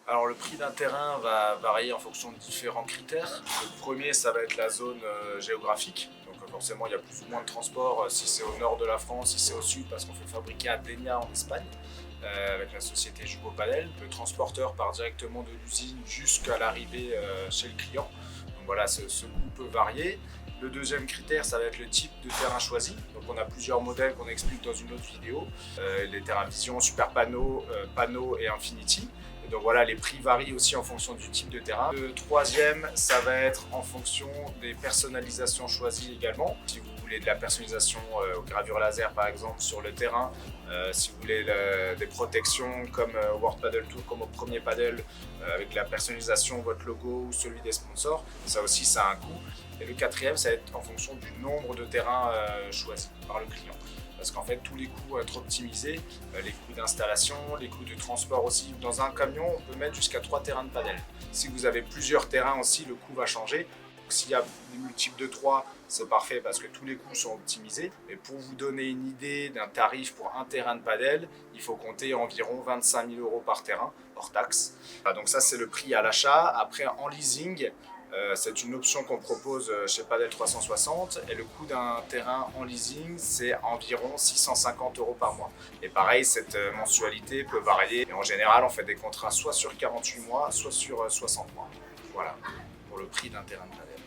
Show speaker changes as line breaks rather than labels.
Alors le prix d'un terrain va varier en fonction de différents critères. Le premier, ça va être la zone géographique. Donc forcément, il y a plus ou moins de transport si c'est au nord de la France, si c'est au sud, parce qu'on fait fabriquer à Denia en Espagne avec la société Jubo Panel. Le transporteur part directement de l'usine jusqu'à l'arrivée chez le client. Donc voilà, ce coût peut varier. Le deuxième critère, ça va être le type de terrain choisi. Donc on a plusieurs modèles qu'on explique dans une autre vidéo. Les terrains Vision, Super Panneau, Panneau et Infinity. Et donc voilà, les prix varient aussi en fonction du type de terrain. Le troisième, ça va être en fonction des personnalisations choisies également. Si vous voulez de la personnalisation gravure laser par exemple sur le terrain, si vous voulez des protections comme World Paddle Tour, comme au premier paddle, avec la personnalisation, votre logo ou celui des sponsors, ça aussi ça a un coût. Et le quatrième, ça va être en fonction du nombre de terrains choisis par le client. Parce qu'en fait, tous les coûts vont être optimisés, les coûts d'installation, les coûts de transport aussi. Dans un camion, on peut mettre jusqu'à 3 terrains de padel. Si vous avez plusieurs terrains aussi, le coût va changer. Donc, s'il y a des multiples de 3, c'est parfait parce que tous les coûts sont optimisés. Mais pour vous donner une idée d'un tarif pour un terrain de padel, il faut compter environ 25 000 € par terrain, hors taxe. Donc ça, c'est le prix à l'achat. Après, en leasing, c'est une option qu'on propose chez Padel 360 et le coût d'un terrain en leasing c'est environ 650 € par mois. Et pareil, cette mensualité peut varier et en général on fait des contrats soit sur 48 mois, soit sur 60 mois. Voilà, pour le prix d'un terrain de padel.